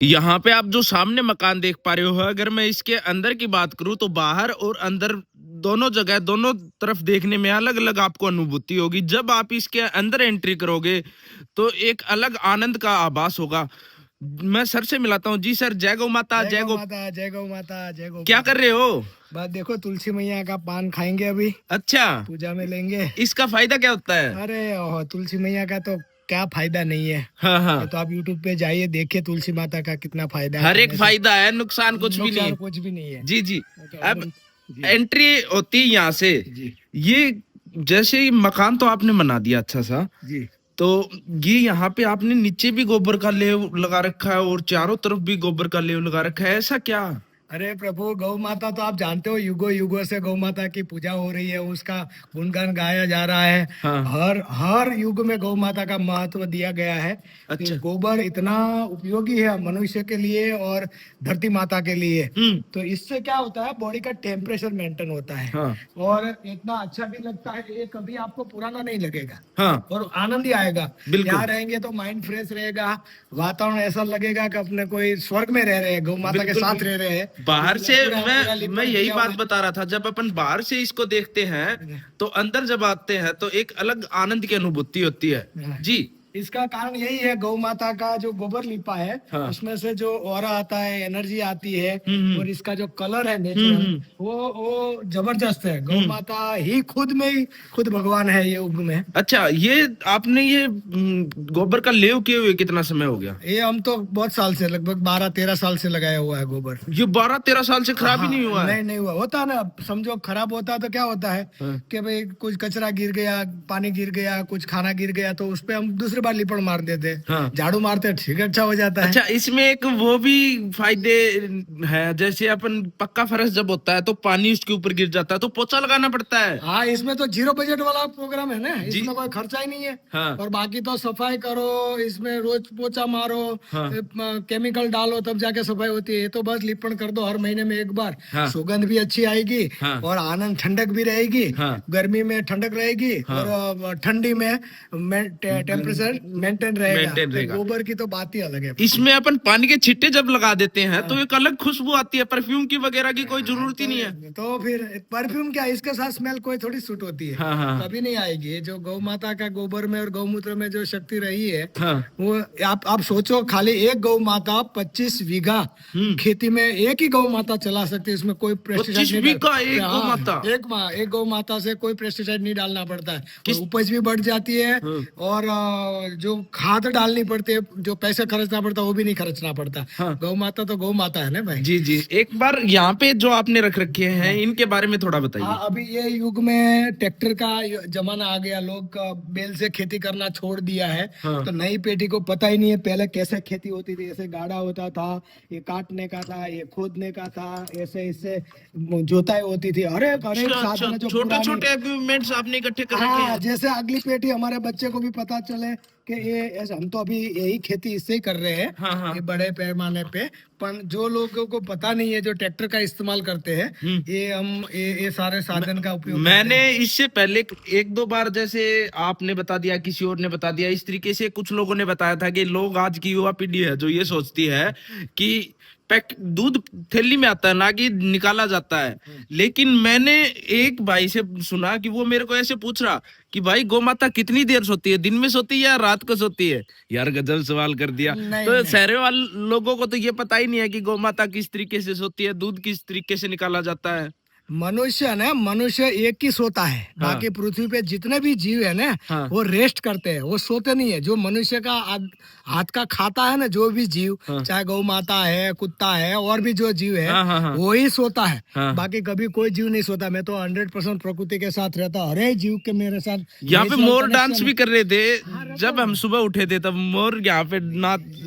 यहाँ पे आप जो सामने मकान देख पा रहे हो, अगर मैं इसके अंदर की बात करूँ तो बाहर और अंदर दोनों जगह, दोनों तरफ देखने में अलग-अलग आपको अनुभूति होगी। जब आप इसके अंदर एंट्री करोगे, तो एक अलग आनंद का आभास होगा। मैं सर से मिलाता हूँ। जी सर, जय गौ माता, जय जय गौ गौ। माता, जय गौ माता, जय गौ। क्या कर रहे हो? बस देखो तुलसी मैया का पान खाएंगे अभी, अच्छा, पूजा में लेंगे। इसका फायदा क्या होता है? अरे ओहो, तुलसी मैया का तो क्या फायदा नहीं है। हाँ, हाँ। ये तो आप YouTube पे जाइए, देखिए तुलसी माता का कितना फायदा है। हर एक खाने से फायदा है, नुकसान कुछ भी नहीं नुकसान है। कुछ भी नहीं है। जी, जी। तो अब जी एंट्री होती है यहाँ से। जी ये जैसे ही मकान तो आपने बना दिया अच्छा सा, जी। तो ये यहाँ पे आपने नीचे भी गोबर का लेव लगा रखा है और चारों तरफ भी गोबर का लेव लगा रखा है, ऐसा क्या? अरे प्रभु, गौ माता तो आप जानते हो, युगों युगों से गौ माता की पूजा हो रही है, उसका गुणगान गाया जा रहा है। हाँ। हर हर युग में गौ माता का महत्व दिया गया है कि अच्छा। गोबर इतना उपयोगी है मनुष्य के लिए और धरती माता के लिए। तो इससे क्या होता है, बॉडी का टेम्परेचर मेंटेन होता है। हाँ। और इतना अच्छा भी लगता है, ये कभी आपको पुराना नहीं लगेगा। हाँ। और आनंद ही आएगा। बिल्कुल। यहाँ रहेंगे तो माइंड फ्रेश रहेगा, वातावरण ऐसा लगेगा कि अपने कोई स्वर्ग में रह रहे हैं, गौ माता के बिल्कुल, साथ रह रहे हैं। बाहर से पूरा मैं लिपट यही किया बात हुआ बता रहा था, जब अपन बाहर से इसको देखते हैं तो अंदर जब आते हैं तो एक अलग आनंद की अनुभूति होती है। है। जी। इसका कारण यही है, गौ माता का जो गोबर लिपा है, हाँ। उसमें से जो ऑरा आता है, एनर्जी आती है। हम्म। और इसका जो कलर है नेचुरल, वो जबरदस्त है। गौ माता ही खुद भगवान है ये युग में। अच्छा, ये आपने ये गोबर का लेव किए हुए कितना समय हो गया? ये हम तो बहुत साल से, लगभग 12-13 साल से लगाया हुआ है गोबर। ये 12-13 साल से खराब ही हाँ, नहीं हुआ है? नहीं हुआ। होता है ना, समझो खराब होता है तो क्या होता है कि भाई कुछ कचरा गिर गया, पानी गिर गया, कुछ खाना गिर गया, तो उस पे हम दूसरी बार लिपड़ मार देते हैं। हाँ। झाड़ू मारते हैं, ठीक है, अच्छा हो जाता है। अच्छा, इसमें एक वो भी फायदे है, जैसे अपन पक्का फर्श जब होता है तो पानी उसके ऊपर गिर जाता है तो पोछा लगाना पड़ता है। हाँ, इसमें तो 0 बजट वाला प्रोग्राम है ना, इसमें कोई खर्चा ही नहीं है। हाँ। और बाकी तो सफाई करो, इसमें रोज पोछा मारो, हाँ। केमिकल डालो, तब जाके सफाई होती है। ये तो बस लिपण कर दो हर महीने में एक बार। हाँ। सुगंध भी अच्छी आएगी। हाँ। और आनंद, ठंडक भी रहेगी। हाँ। गर्मी में ठंडक रहेगी। हाँ। और ठंडी में टेम्परेचर मेंटेन रहेगा। मेंटेन रहेगा। तो गोबर की तो बात ही अलग है। इसमें अपन पानी के छिट्टे जब लगा देते हैं तो एक अलग खुशबू आती है, परफ्यूम की वगैरह की कोई जरूरत ही नहीं है। तो फिर परफ्यूम क्या, इसके साथ स्मेल कोई थोड़ी सूट होती है। हाँ, हाँ। कभी नहीं आएगी। ये जो गौ माता का गोबर में और गौमूत्र में जो शक्ति रही है, हाँ। वो आप सोचो, खाली एक गौ माता 25 बीघा खेती में एक ही गौ माता चला सकती है। उसमें कोई 25 पेस्टिसाइड बीघा एक गौ माता? एक गौ माता से कोई पेस्टिसाइड नहीं डालना पड़ता है। और उपज भी बढ़ जाती है। और जो खाद डालनी पड़ती है, जो पैसे खर्चना पड़ता है, वो भी नहीं खर्चना पड़ता। गौ माता तो गौ माता है ना भाई। जी, जी। एक बार यहाँ पे जो आपने रख रखे हैं इनके बारे में थोड़ा बताइए। हाँ, अभी ये युग में ट्रैक्टर का जमाना आ गया, लोग बैल से खेती करना छोड़ दिया है। तो नई पीढ़ी को पता ही नहीं है पहले कैसे खेती होती थी। ऐसे गाड़ा होता था, ये काटने का था, ये खोदने का था, ऐसे इससे जोताई होती थी। अरे साधन है जो छोटे छोटे इक्विपमेंट्स आपने इकट्ठे कर रखे हाँ, हैं। जैसे अगली पीढ़ी, हमारे बच्चे को भी पता चले कि ये ऐसे, हम तो अभी यही खेती इससे ही कर रहे हैं। हाँ। ये बड़े पैमाने पे। पर जो लोगों को पता नहीं है, जो ट्रैक्टर का इस्तेमाल करते हैं, ये सारे साधन का उपयोग मैंने इससे पहले 1-2 बार, जैसे आपने बता दिया, किसी और ने बता दिया, इस तरीके से कुछ लोगों ने बताया था कि लोग, आज की युवा पीढ़ी है जो ये सोचती है कि पैक दूध थैली में आता है, ना कि निकाला जाता है। लेकिन मैंने एक भाई से सुना कि वो मेरे को ऐसे पूछ रहा कि भाई गौ माता कितनी देर सोती है, दिन में सोती है या रात को सोती है? यार गजब सवाल कर दिया। तो शहर वाले लोगों को तो ये पता ही नहीं है कि गौ माता किस तरीके से सोती है, दूध किस तरीके से निकाला जाता है। मनुष्य एक ही सोता है। बाकी पृथ्वी पे जितने भी जीव है ना, वो रेस्ट करते हैं, वो सोते नहीं है। जो मनुष्य का हाथ का खाता है ना, जो भी जीव, चाहे गौ माता है, कुत्ता है, और भी जो जीव है, वो ही सोता है। बाकी कभी कोई जीव नहीं सोता। मैं तो 100% प्रकृति के साथ रहता हूँ। हर जीव के मेरे साथ। यहाँ पे मोर डांस भी कर रहे थे जब हम सुबह उठे थे, तब मोर यहाँ पे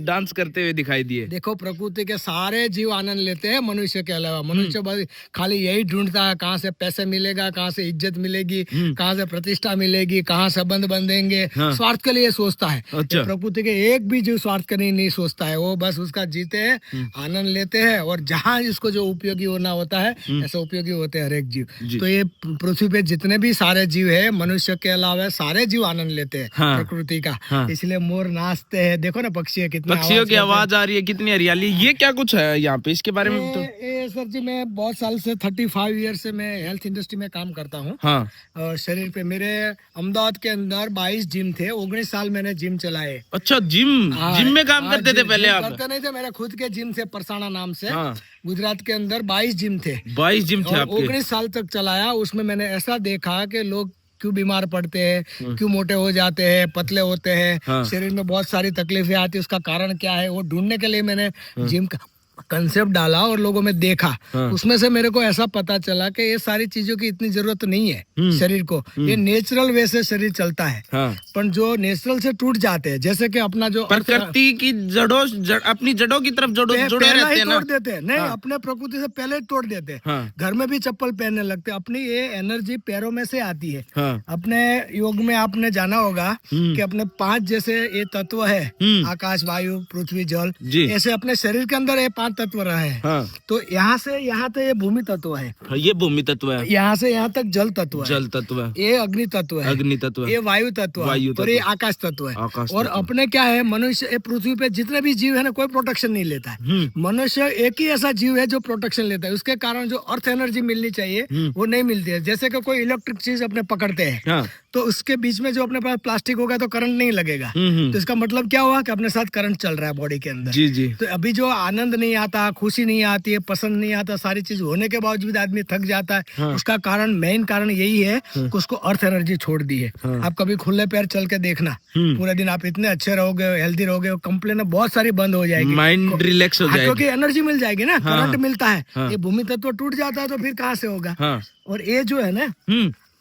डांस करते हुए दिखाई दिए। देखो, प्रकृति के सारे जीव आनंद लेते हैं, मनुष्य के अलावा। मनुष्य खाली यही ढूंढ ढूंढता है कहाँ से पैसे मिलेगा, कहाँ से इज्जत मिलेगी, कहाँ से प्रतिष्ठा मिलेगी, कहाँ संबंध बंधेंगे, स्वार्थ के लिए सोचता है। अच्छा। प्रकृति के एक भी जीव स्वार्थ के लिए नहीं सोचता है, वो बस उसका जीते हैं, आनंद लेते हैं, और जहाँ इसको जो उपयोगी होना होता है ऐसा उपयोगी होते हैं हर एक जीव। तो ये पृथ्वी पे जितने भी सारे जीव है, मनुष्य के अलावा सारे जीव आनंद लेते हैं प्रकृति का। इसलिए मोर नाचते हैं, देखो ना पक्षी है कितनी पक्षियों की आवाज आ रही है, कितनी हरियाली। ये क्या कुछ है यहाँ पे, इसके बारे में तो ये सर जी मैं बहुत साल से 35 ईयर से मैं हेल्थ इंडस्ट्री में काम करता हूँ। हाँ। और शरीर पे मेरे अहमदाबाद के अंदर 22 जिम थे, 19 साल मैंने जिम चलाए। अच्छा, जिम में काम करते थे पहले आप? करते नहीं थे, मेरे खुद के जिम थे परसाना नाम से। गुजरात के अंदर 22 जिम थे। 22 जिम थे आपके? 19 साल तक चलाया। उसमें मैंने ऐसा देखा कि लोग क्यों बीमार पड़ते हैं, क्यों मोटे हो जाते हैं, पतले होते हैं, शरीर में बहुत सारी तकलीफें आती है, उसका कारण क्या है, वो ढूंढने के लिए मैंने जिम का कंसेप्ट डाला और लोगों में देखा। उसमें से मेरे को ऐसा पता चला कि ये सारी चीजों की इतनी जरूरत नहीं है शरीर को, ये नेचुरल वे से शरीर चलता है। पर जो नेचुरल से टूट जाते हैं, जैसे कि अपना जो प्रकृति की अपनी जड़ों की तरफ जुड़े रहते हैं ना, तोड़ देते हैं। नहीं, अपने प्रकृति से पहले तोड़ देते हैं। घर में भी चप्पल पहनने लगते हैं। अपनी ये एनर्जी पैरों में से आती है। अपने योग में आपने जाना होगा कि अपने 5 जैसे ये तत्व है, आकाश, वायु, पृथ्वी, जल, ऐसे अपने शरीर के अंदर ये 5 तत्व रहे हैं। तो यहाँ से यहाँ तक ये भूमि तत्व है, ये भूमि तत्व है। यहाँ से यहाँ तक जल तत्व है, जल तत्व है। ये अग्नि तत्व है, अग्नि तत्व है। ये वायु तत्व है, और ये आकाश तत्व है। और अपने क्या है, मनुष्य पृथ्वी पे जितने भी जीव है ना, कोई प्रोटेक्शन नहीं लेता है। मनुष्य एक ही ऐसा जीव है जो प्रोटेक्शन लेता है। उसके कारण जो अर्थ एनर्जी मिलनी चाहिए वो नहीं मिलती है। जैसे कि कोई इलेक्ट्रिक चीज अपने पकड़ते हैं तो उसके बीच में जो अपने पास प्लास्टिक होगा तो करंट नहीं लगेगा। तो इसका मतलब क्या हुआ कि अपने साथ करंट चल रहा है बॉडी के अंदर। जी। तो अभी जो आनंद नहीं आता, खुशी नहीं आती है, पसंद नहीं आता, सारी चीज होने के बावजूद आदमी थक जाता है। उसका कारण, मेन कारण यही है कि उसको अर्थ एनर्जी छोड़ दी है। आप कभी खुले पैर चल के देखना, पूरे दिन आप इतने अच्छे रहोगे, हेल्दी रहोगे, कंप्लेन बहुत सारी बंद हो जाएगी, माइंड रिलैक्स हो जाएगा, क्योंकि एनर्जी मिल जाएगी ना, करंट मिलता है। ये भूमि तत्व टूट जाता है तो फिर कहाँ से होगा। और ये जो है ना,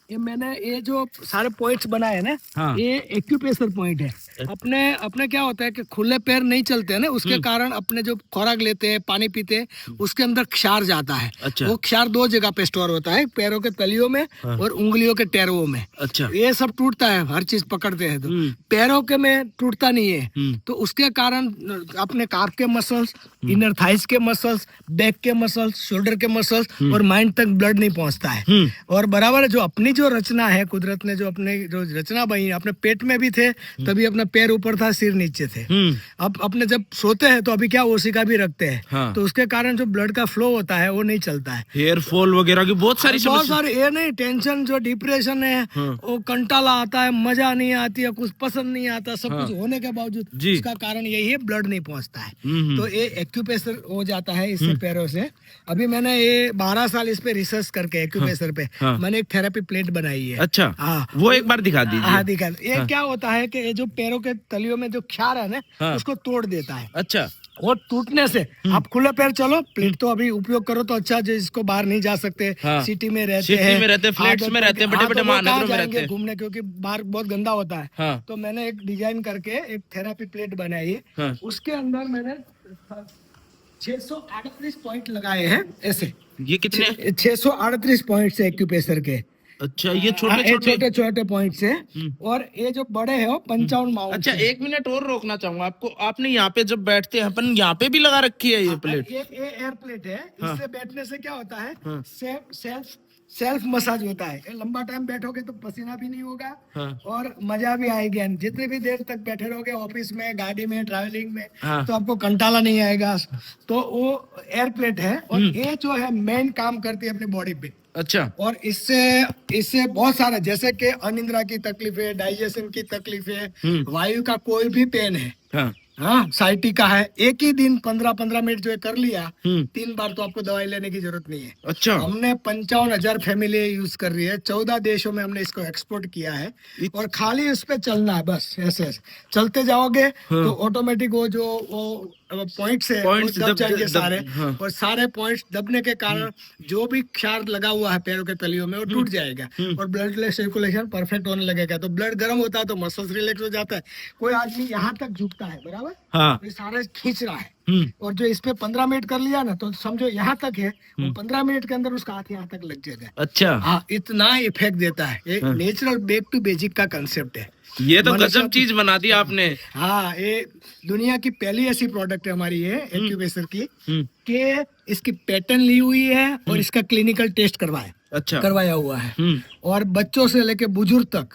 ये मैंने ये जो सारे पॉइंट्स बनाए हैं ना, ये एक्यूप्रेशर पॉइंट है। अपने क्या होता है कि खुले पैर नहीं चलते हैं ना, उसके कारण अपने जो खुराक लेते हैं, पानी पीते हैं, उसके अंदर क्षार जाता है। अच्छा। वो क्षार 2 जगह पे स्टोर होता है, पैरों के तलियों में और उंगलियों के टेरवों में। अच्छा। ये सब टूटता है, हर चीज पकड़ते हैं तो पैरों के में टूटता नहीं है। तो उसके कारण अपने काफ के मसल्स, इनर थाइस के मसल्स, बैक के मसल्स, शोल्डर के मसल्स और माइंड तक ब्लड नहीं पहुंचता है। और बराबर है, जो अपनी जो रचना है, कुदरत ने जो अपने जो रचना बनी, अपने पेट में भी थे तभी अपना पैर ऊपर था, सिर नीचे थे। अब अपने जब सोते हैं तो अभी क्या ओसिका भी रखते हैं। तो उसके कारण जो ब्लड का फ्लो होता है वो नहीं चलता है। हेयर फॉल वगैरह की बहुत सारी ये नहीं, टेंशन, जो डिप्रेशन है, वो कंटाला आता है, मजा नहीं आती है, कुछ पसंद नहीं आता, सब कुछ होने के बावजूद उसका कारण यही है, ब्लड नहीं पहुंचता है। तो ये एक्यूप्रेशर हो जाता है इससे पैरों से। अभी मैंने ये 12 साल इस पे रिसर्च करके एक्यूप्रेशर पे मैंने एक थेरेपी प्लेट बनाई है। अच्छा। वो एक बार दिखा दीजिए। हाँ, दिखा। ये क्या होता है कि ये जो पैरों के तलियों में जो क्षार है ना, उसको तोड़ देता है। अच्छा। और टूटने से आप खुले पैर चलो, प्लेट तो अभी उपयोग करो तो अच्छा, जिसको बाहर नहीं जा सकते, सिटी में रहते हैं, फ्लैट्स में रहते हैं, बड़े-बड़े महानगरों में रहते हैं, घूमने, क्योंकि बाहर बहुत गंदा होता है। तो मैंने एक डिजाइन करके एक थेरेपी प्लेट बनाई है। उसके अंदर मैंने 638 पॉइंट लगाए हैं ऐसे। ये कितने? 638 पॉइंट से एक्यूप्रेशर के। अच्छा, ये छोटे पॉइंट्स है। और ये जो बड़े है वो 55 माउंट। अच्छा, 1 मिनट और रोकना चाहूंगा आपको। आपने यहाँ पे जब बैठते हैं अपन, यहाँ पे भी लगा रखी है ये प्लेट? ये एयर प्लेट है। इससे बैठने से क्या होता है, सेल्फ मसाज होता है। लंबा टाइम बैठोगे तो पसीना भी नहीं होगा और मजा भी आएगी। जितनी भी देर तक बैठे रहोगे, ऑफिस में, गाड़ी में, ट्रैवलिंग में, तो आपको कंटाला नहीं आएगा। तो वो एयर प्लेट है। और ये जो है मेन काम करती है अपनी बॉडी पे। अच्छा। और इससे बहुत सारा, जैसे कि अनिद्रा की तकलीफ है, डाइजेशन की तकलीफ है, वायु का कोई भी पेन है, साइटी का है, एक ही दिन 15-15 मिनट जो है कर लिया, 3 बार तो आपको दवाई लेने की जरूरत नहीं है। अच्छा। हमने 55,000 फैमिली यूज कर रही है, 14 देशों में हमने इसको एक्सपोर्ट किया है। और खाली इस पे चलना है, बस ऐसे चलते जाओगे तो ऑटोमेटिक वो पॉइंट्स दब जाएंगे सारे। और सारे पॉइंट्स दबने के कारण जो भी क्षार लगा हुआ है पैरों के तलियों में वो टूट जाएगा और ब्लड सर्कुलेशन परफेक्ट होने लगेगा। तो ब्लड गर्म होता है तो मसल्स रिलैक्स हो जाता है। कोई आदमी यहाँ तक झुकता है, बराबर, ये सारा खींच रहा है, और जो इस पे 15 मिनट कर लिया ना तो समझो यहाँ तक है, वो 15 मिनट के अंदर उसका हाथ यहाँ तक लग जाएगा। अच्छा, हाँ, इतना इफेक्ट देता है। ये नेचुरल बैक टू बेसिक का कंसेप्ट है। ये तो मनुष्य- गजब चीज बना दी आपने। हाँ, ये दुनिया की पहली ऐसी प्रोडक्ट है हमारी ये एक्यूप्रेशर की कि इसकी पेटेंट ली हुई है और इसका क्लिनिकल टेस्ट अच्छा, करवाया हुआ है और बच्चों से लेके बुजुर्ग तक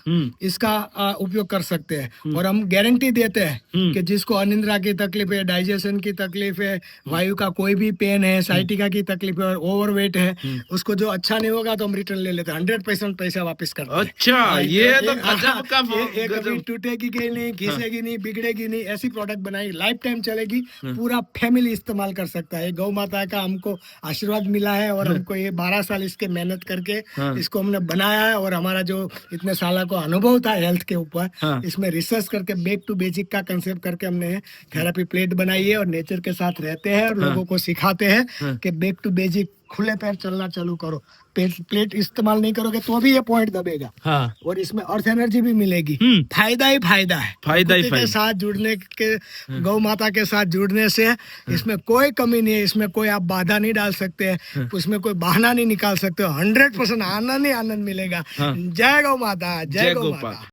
इसका उपयोग कर सकते हैं। और हम गारंटी देते हैं कि जिसको अनिद्रा की तकलीफ है, डाइजेशन की तकलीफ है, वायु का कोई भी पेन है, साइटिका की तकलीफ है और ओवरवेट है, उसको जो अच्छा नहीं होगा तो हम रिटर्न ले लेते हैं, 100% पैसा वापस करते हैं। अच्छा, ये तो हाँ, गजब का ये कभी गजब। टूटेगी कि नहीं, घिसेगी नहीं, बिगड़ेगी नहीं, ऐसी प्रोडक्ट बनाई, लाइफ टाइम चलेगी, पूरा फैमिली इस्तेमाल कर सकता है। गौ माता का हमको आशीर्वाद मिला है और हमको ये 12 साल इसके मेहनत करके इसको हमने बनाया है और हमारा जो इतने साल का अनुभव था हेल्थ के ऊपर, इसमें रिसर्च करके बैक टू बेसिक का कंसेप्ट करके हमने थेरेपी प्लेट बनाई है और नेचर के साथ रहते हैं और लोगों को सिखाते हैं कि बैक टू बेसिक खुले पैर चलना चालू करो। प्लेट इस्तेमाल नहीं करोगे तो भी ये पॉइंट दबेगा। हाँ, और इसमें अर्थ एनर्जी भी मिलेगी। फायदा ही फायदा है। फायदा ही प्रकृति के फायदा। साथ जुड़ने के, गौ माता के साथ जुड़ने से इसमें कोई कमी नहीं है, इसमें कोई आप बाधा नहीं डाल सकते हैं, उसमें कोई बहाना नहीं निकाल सकते हो। 100% आनंद ही आनंद मिलेगा। जय गौ माता, जय गौ माता।